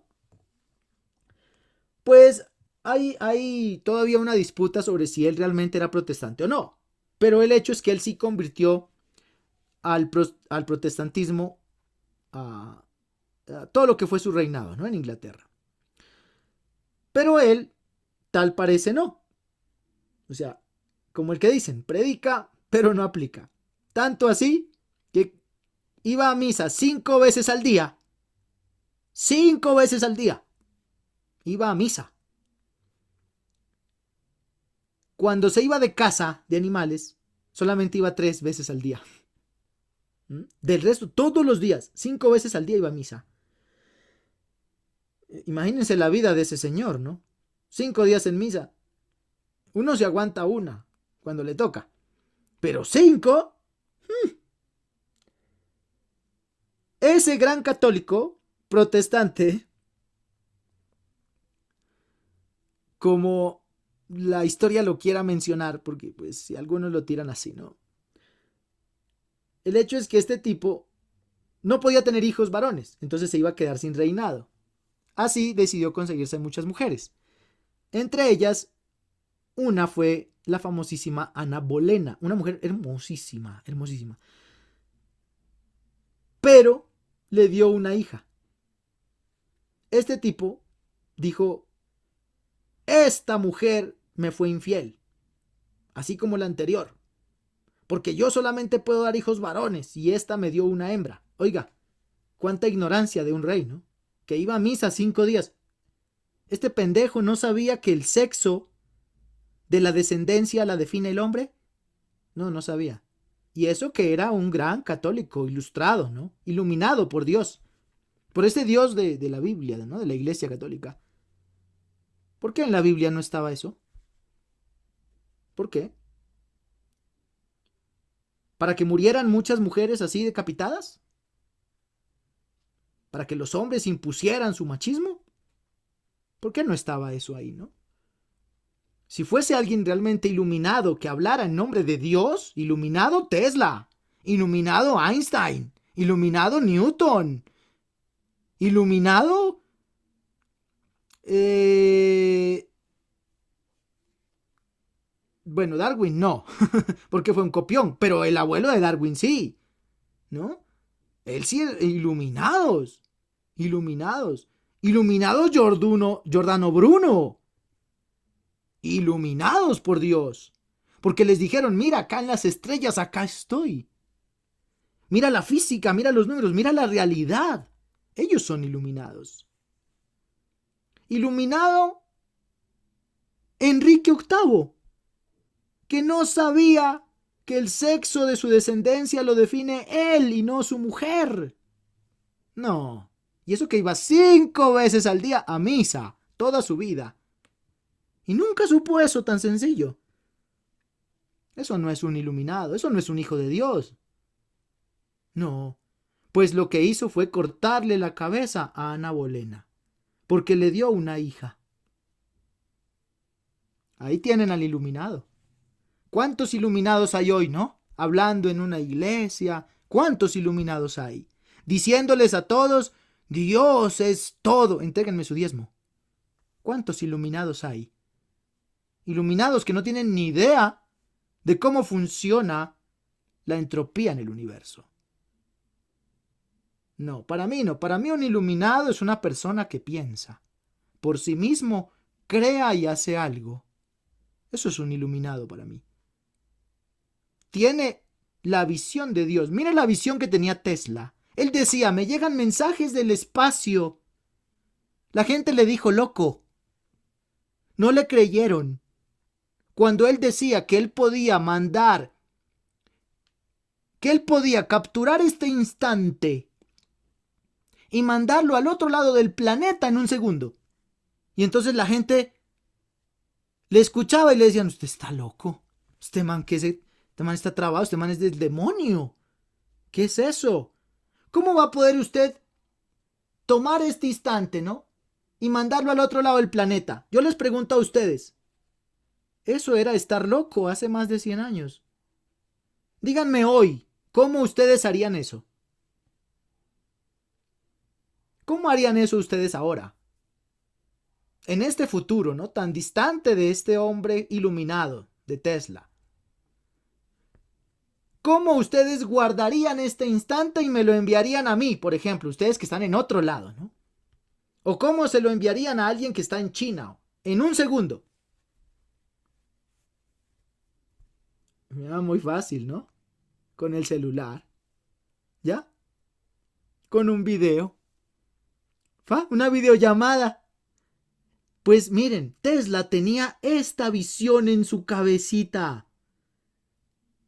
pues hay todavía una disputa sobre si él realmente era protestante o no. Pero el hecho es que él sí convirtió al protestantismo a todo lo que fue su reinado, ¿no? En Inglaterra. Pero él, tal parece no. O sea, como el que dicen, predica, pero no aplica. Tanto así que iba a misa 5 veces al día. 5 veces al día. Iba a misa. Cuando se iba de caza de animales, solamente iba 3 veces al día. Del resto, todos los días, 5 veces al día iba a misa. Imagínense la vida de ese señor, ¿no? 5 días en misa. Uno se aguanta una cuando le toca. Pero 5, ese gran católico protestante, como la historia lo quiera mencionar, porque pues si algunos lo tiran así, ¿no? El hecho es que este tipo no podía tener hijos varones, entonces se iba a quedar sin reinado. Así decidió conseguirse muchas mujeres. Entre ellas, una fue la famosísima Ana Bolena, una mujer hermosísima, hermosísima. Pero le dio una hija. Este tipo dijo, esta mujer me fue infiel, así como la anterior, porque yo solamente puedo dar hijos varones y esta me dio una hembra. Oiga, cuánta ignorancia de un rey, ¿no? Que iba a misa 5 días. Este pendejo no sabía que el sexo de la descendencia la define el hombre. No, no sabía. Y eso que era un gran católico, ilustrado, ¿no? Iluminado por Dios. Por ese Dios de la Biblia, ¿no? De la Iglesia Católica. ¿Por qué en la Biblia no estaba eso? ¿Por qué? ¿Para que murieran muchas mujeres así decapitadas? ¿Para que los hombres impusieran su machismo? ¿Por qué no estaba eso ahí, no? Si fuese alguien realmente iluminado que hablara en nombre de Dios, iluminado Tesla, iluminado Einstein, iluminado Newton, iluminado bueno, Darwin no, porque fue un copión, pero el abuelo de Darwin sí, ¿no? Él sí, iluminados, iluminados, iluminados Giordano Bruno, iluminados por Dios, porque les dijeron, mira, acá en las estrellas, acá estoy. Mira la física, mira los números, mira la realidad. Ellos son iluminados. Iluminado Enrique VIII, que no sabía que el sexo de su descendencia lo define él y no su mujer. No. Y eso que iba 5 veces al día a misa, toda su vida. Y nunca supo eso tan sencillo. Eso no es un iluminado, eso no es un hijo de Dios. No, pues lo que hizo fue cortarle la cabeza a Ana Bolena, porque le dio una hija. Ahí tienen al iluminado. ¿Cuántos iluminados hay hoy, no? Hablando en una iglesia, ¿cuántos iluminados hay? Diciéndoles a todos, Dios es todo, entréguenme su diezmo. ¿Cuántos iluminados hay? Iluminados que no tienen ni idea de cómo funciona la entropía en el universo. No, para mí no. Para mí un iluminado es una persona que piensa. Por sí mismo, crea y hace algo. Eso es un iluminado para mí. Tiene la visión de Dios. Mira la visión que tenía Tesla. Él decía, me llegan mensajes del espacio. La gente le dijo loco. No le creyeron. Cuando él decía que él podía mandar, que él podía capturar este instante y mandarlo al otro lado del planeta en un segundo. Y entonces la gente le escuchaba y le decían, usted está loco. Este man está trabado, este man es del demonio. ¿Qué es eso? ¿Cómo va a poder usted tomar este instante, no? Y mandarlo al otro lado del planeta. Yo les pregunto a ustedes. Eso era estar loco hace más de 100 años. Díganme hoy, ¿cómo ustedes harían eso? ¿Cómo harían eso ustedes ahora? En este futuro, ¿no? Tan distante de este hombre iluminado de Tesla. ¿Cómo ustedes guardarían este instante y me lo enviarían a mí, por ejemplo, ustedes que están en otro lado, ¿no? ¿O cómo se lo enviarían a alguien que está en China en un segundo? Muy fácil, ¿no? Con el celular. ¿Ya? Con un video. Una videollamada. Pues miren, Tesla tenía esta visión en su cabecita.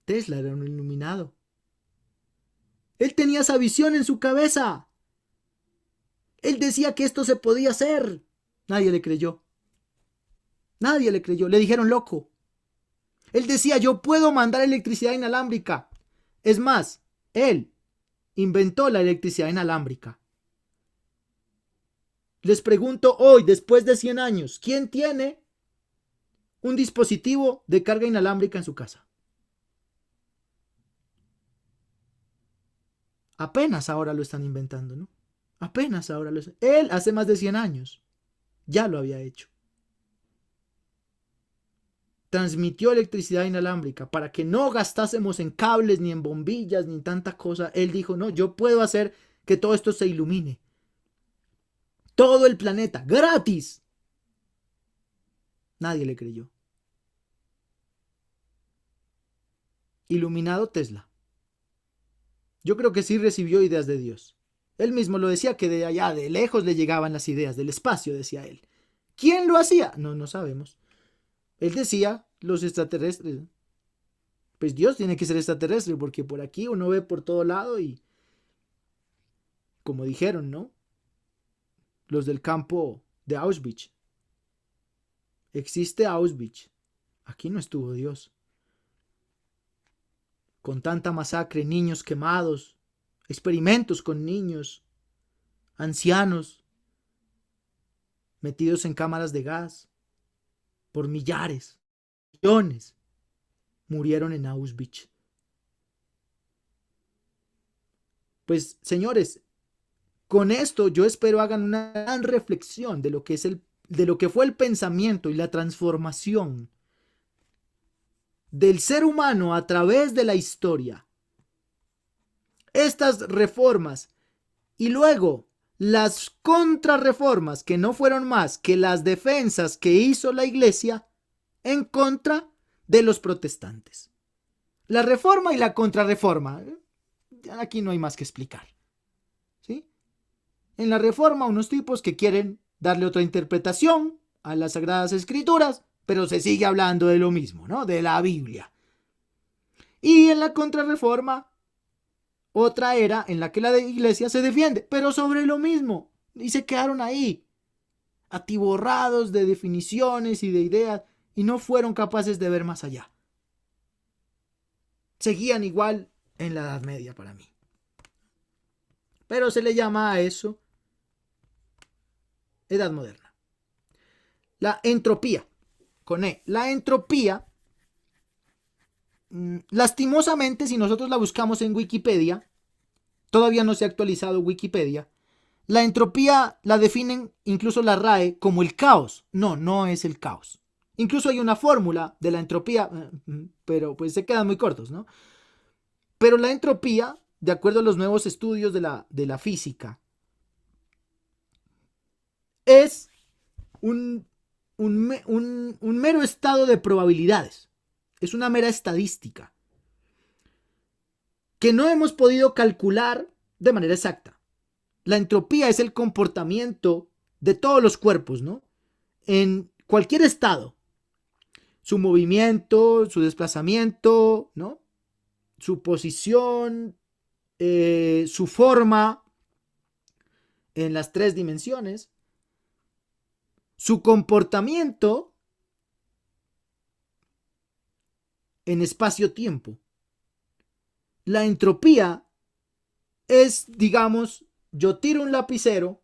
Tesla era un iluminado. Él tenía esa visión en su cabeza. Él decía que esto se podía hacer. Nadie le creyó. Nadie le creyó. Le dijeron loco. Él decía, yo puedo mandar electricidad inalámbrica. Es más, él inventó la electricidad inalámbrica. Les pregunto hoy, después de 100 años, ¿quién tiene un dispositivo de carga inalámbrica en su casa? Apenas ahora lo están inventando, ¿no? Apenas ahora lo están. Él hace más de 100 años ya lo había hecho. Transmitió electricidad inalámbrica para que no gastásemos en cables, ni en bombillas, ni en tanta cosa. Él dijo, no, yo puedo hacer que todo esto se ilumine. Todo el planeta, gratis. Nadie le creyó. Iluminado Tesla. Yo creo que sí recibió ideas de Dios. Él mismo lo decía, que de allá, de lejos le llegaban las ideas, del espacio, decía él. ¿Quién lo hacía? No sabemos. Él decía, los extraterrestres. Pues Dios tiene que ser extraterrestre, porque por aquí uno ve por todo lado y, como dijeron, ¿no? Los del campo de Auschwitz. Existe Auschwitz. Aquí no estuvo Dios. Con tanta masacre, niños quemados, experimentos con niños, ancianos, metidos en cámaras de gas, por millares, millones, murieron en Auschwitz. Pues, señores, con esto yo espero hagan una gran reflexión de lo que es de lo que fue el pensamiento y la transformación del ser humano a través de la historia. Estas reformas y luego las contrarreformas, que no fueron más que las defensas que hizo la iglesia en contra de los protestantes. La reforma y la contrarreforma, aquí no hay más que explicar. ¿Sí? En la reforma, unos tipos que quieren darle otra interpretación a las Sagradas Escrituras, pero se sigue hablando de lo mismo, ¿no? De la Biblia. Y en la contrarreforma, otra era en la que la iglesia se defiende, pero sobre lo mismo. Y se quedaron ahí, atiborrados de definiciones y de ideas, y no fueron capaces de ver más allá. Seguían igual en la Edad Media para mí. Pero se le llama a eso Edad Moderna. La entropía, con E. La entropía, lastimosamente, si nosotros la buscamos en Wikipedia, todavía no se ha actualizado Wikipedia, la entropía la definen incluso la RAE como el caos. No es el caos. Incluso hay una fórmula de la entropía, pero pues se quedan muy cortos, ¿no? Pero la entropía, de acuerdo a los nuevos estudios de la física, es un mero estado de probabilidades. Es una mera estadística que no hemos podido calcular de manera exacta. La entropía es el comportamiento de todos los cuerpos, ¿no? En cualquier estado. Su movimiento, su desplazamiento, ¿no? Su posición, su forma en las 3 dimensiones, su comportamiento en espacio-tiempo. La entropía es, digamos, yo tiro un lapicero,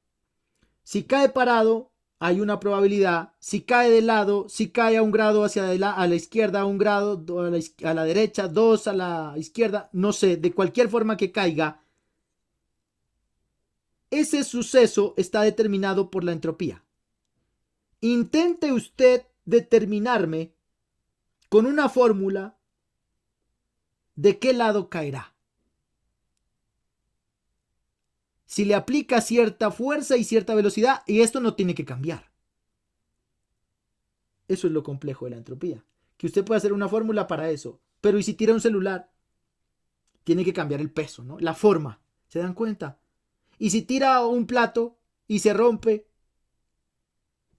si cae parado hay una probabilidad, si cae de lado, si cae a un grado hacia a la izquierda, a un grado a la derecha, 2 a la izquierda, no sé, de cualquier forma que caiga, ese suceso está determinado por la entropía. Intente usted determinarme con una fórmula de qué lado caerá. Si le aplica cierta fuerza y cierta velocidad, y esto no tiene que cambiar. Eso es lo complejo de la entropía. Que usted puede hacer una fórmula para eso. Pero ¿y si tira un celular? Tiene que cambiar el peso, ¿no? La forma. ¿Se dan cuenta? Y si tira un plato y se rompe,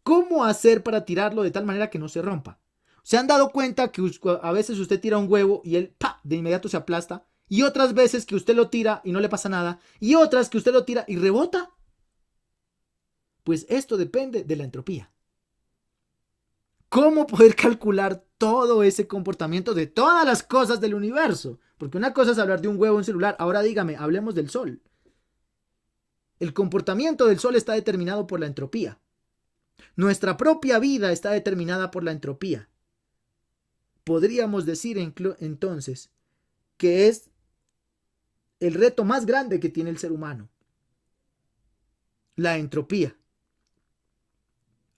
¿cómo hacer para tirarlo de tal manera que no se rompa? ¿Se han dado cuenta que a veces usted tira un huevo y él ¡pa!, de inmediato se aplasta? Y otras veces que usted lo tira y no le pasa nada. Y otras que usted lo tira y rebota. Pues esto depende de la entropía. ¿Cómo poder calcular todo ese comportamiento de todas las cosas del universo? Porque una cosa es hablar de un huevo en un celular. Ahora dígame, hablemos del Sol. El comportamiento del Sol está determinado por la entropía. Nuestra propia vida está determinada por la entropía. Podríamos decir entonces que es el reto más grande que tiene el ser humano. La entropía.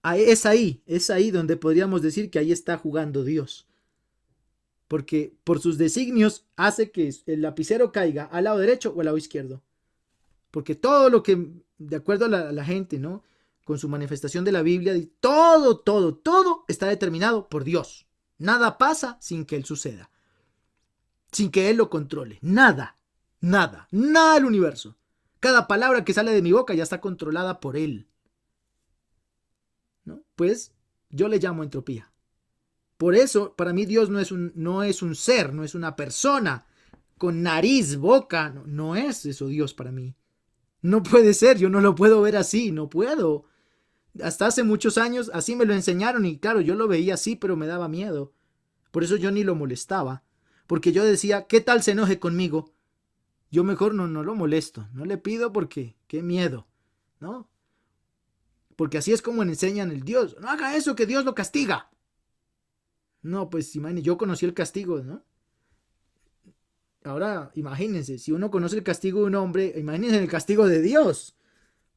Es ahí donde podríamos decir que ahí está jugando Dios. Porque por sus designios hace que el lapicero caiga al lado derecho o al lado izquierdo. Porque todo lo que, de acuerdo a la gente, ¿no?, con su manifestación de la Biblia, todo está determinado por Dios. Nada pasa sin que Él suceda. Sin que Él lo controle. Nada del universo. Cada palabra que sale de mi boca ya está controlada por Él, ¿no? Pues yo le llamo entropía. Por eso, para mí Dios no es un ser, no es una persona con nariz, boca. No es eso Dios para mí. No puede ser, yo no lo puedo ver así, no puedo. Hasta hace muchos años así me lo enseñaron y claro, yo lo veía así, pero me daba miedo. Por eso yo ni lo molestaba. Porque yo decía, ¿qué tal se enoje conmigo? Yo mejor no lo molesto, no le pido porque qué miedo, ¿no? Porque así es como enseñan el Dios. No haga eso, que Dios lo castiga. No, pues imagínense, yo conocí el castigo, ¿no? Ahora, imagínense, si uno conoce el castigo de un hombre, imagínense el castigo de Dios.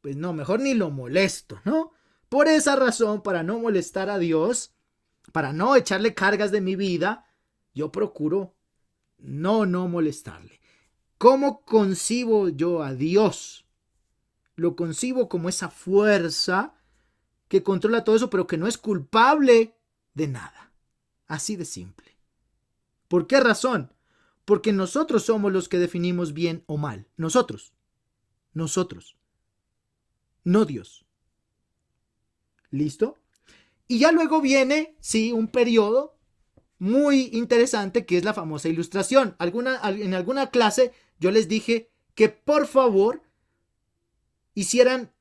Pues no, mejor ni lo molesto, ¿no? Por esa razón, para no molestar a Dios, para no echarle cargas de mi vida, yo procuro no molestarle. ¿Cómo concibo yo a Dios? Lo concibo como esa fuerza que controla todo eso, pero que no es culpable de nada. Así de simple. ¿Por qué razón? Porque nosotros somos los que definimos bien o mal. Nosotros. No Dios. ¿Listo? Y ya luego viene, sí, un periodo muy interesante que es la famosa Ilustración. En alguna clase yo les dije que por favor hicieran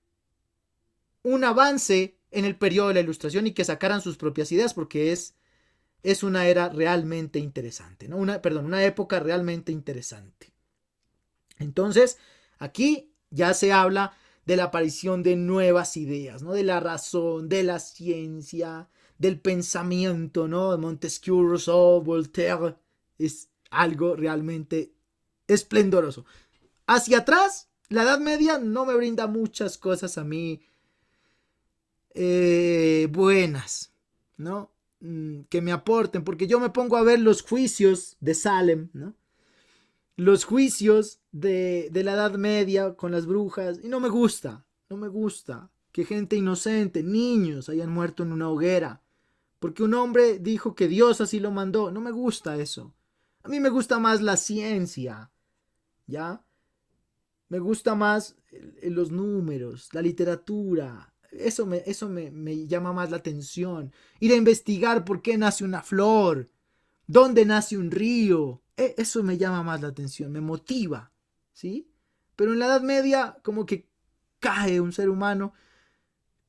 un avance en el periodo de la Ilustración y que sacaran sus propias ideas porque es una era realmente interesante, ¿no? Una época realmente interesante. Entonces, aquí ya se habla de la aparición de nuevas ideas, ¿no? De la razón, de la ciencia, del pensamiento, ¿no? De Montesquieu, Rousseau, Voltaire. Es algo realmente esplendoroso. Hacia atrás, la Edad Media no me brinda muchas cosas a mí buenas, ¿no? Que me aporten, porque yo me pongo a ver los juicios de Salem, ¿no? Los juicios de la Edad Media con las brujas, y no me gusta que gente inocente, niños, hayan muerto en una hoguera, porque un hombre dijo que Dios así lo mandó. No me gusta eso. A mí me gusta más la ciencia, ¿ya? Me gusta más los números, la literatura. Eso me llama más la atención. Ir a investigar por qué nace una flor, dónde nace un río. Eso me llama más la atención, me motiva, ¿sí? Pero en la Edad Media como que cae un ser humano,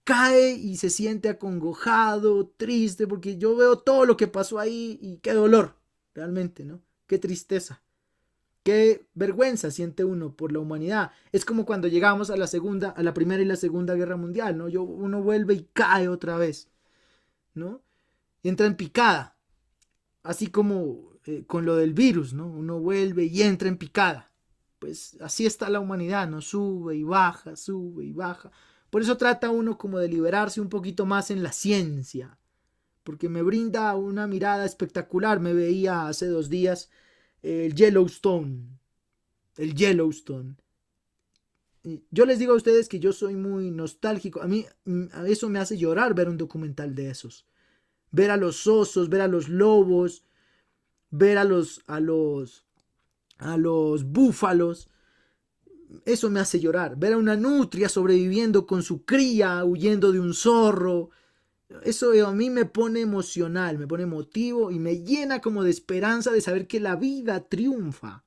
cae y se siente acongojado, triste, porque yo veo todo lo que pasó ahí y qué dolor, realmente, ¿no? Qué tristeza. Qué vergüenza siente uno por la humanidad. Es como cuando llegamos a la Primera y la Segunda Guerra Mundial, ¿no? Uno vuelve y cae otra vez, ¿no? Y entra en picada. Así como con lo del virus, ¿no? Uno vuelve y entra en picada. pues así está la humanidad, ¿no? Sube y baja, sube y baja. Por eso trata uno como de liberarse un poquito más en la ciencia, porque me brinda una mirada espectacular. Me veía hace 2 días el Yellowstone, el Yellowstone. Yo les digo a ustedes que yo soy muy nostálgico. A mí eso me hace llorar ver un documental de esos. Ver a los osos, ver a los lobos, ver a los búfalos. Eso me hace llorar. Ver a una nutria sobreviviendo con su cría, huyendo de un zorro. Eso a mí me pone emocional, me pone emotivo y me llena como de esperanza de saber que la vida triunfa.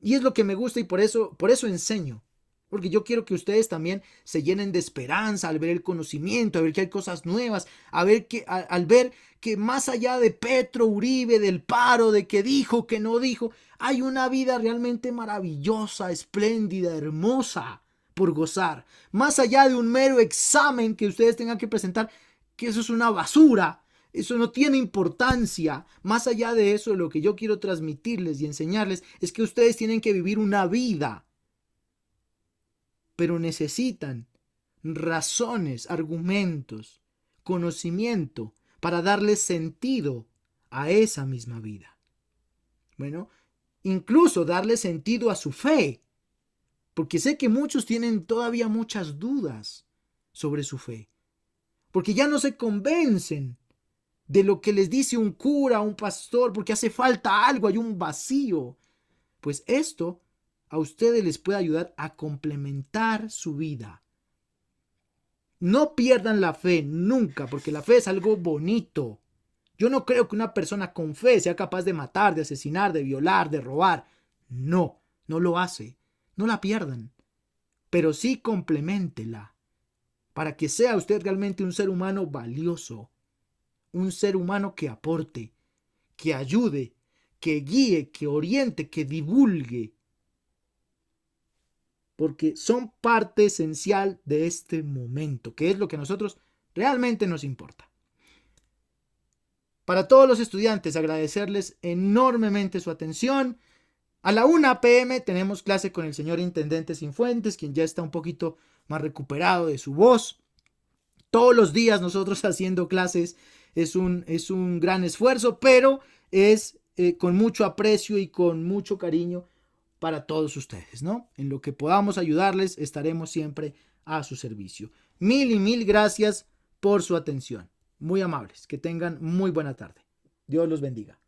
Y es lo que me gusta y por eso enseño. Porque yo quiero que ustedes también se llenen de esperanza al ver el conocimiento, a ver que hay cosas nuevas, a ver que, al ver que más allá de Petro, Uribe, del paro, de que dijo, que no dijo, hay una vida realmente maravillosa, espléndida, hermosa por gozar. Más allá de un mero examen que ustedes tengan que presentar, que eso es una basura. Eso no tiene importancia. Más allá de eso, lo que yo quiero transmitirles y enseñarles es que ustedes tienen que vivir una vida. Pero necesitan razones, argumentos, conocimiento para darles sentido a esa misma vida. Bueno, incluso darle sentido a su fe. Porque sé que muchos tienen todavía muchas dudas sobre su fe. Porque ya no se convencen de lo que les dice un cura, un pastor, porque hace falta algo, hay un vacío. Pues esto a ustedes les puede ayudar a complementar su vida. No pierdan la fe nunca, porque la fe es algo bonito. Yo no creo que una persona con fe sea capaz de matar, de asesinar, de violar, de robar. No, no lo hace. No la pierdan. Pero sí compleméntela para que sea usted realmente un ser humano valioso. Un ser humano que aporte, que ayude, que guíe, que oriente, que divulgue. Porque son parte esencial de este momento, que es lo que a nosotros realmente nos importa. Para todos los estudiantes, agradecerles enormemente su atención. A la 1 p.m. tenemos clase con el señor Intendente Cifuentes, quien ya está un poquito más recuperado de su voz. Todos los días nosotros haciendo clases es un gran esfuerzo, pero es con mucho aprecio y con mucho cariño para todos ustedes, ¿no? En lo que podamos ayudarles, estaremos siempre a su servicio. Mil y mil gracias por su atención. Muy amables. Que tengan muy buena tarde. Dios los bendiga.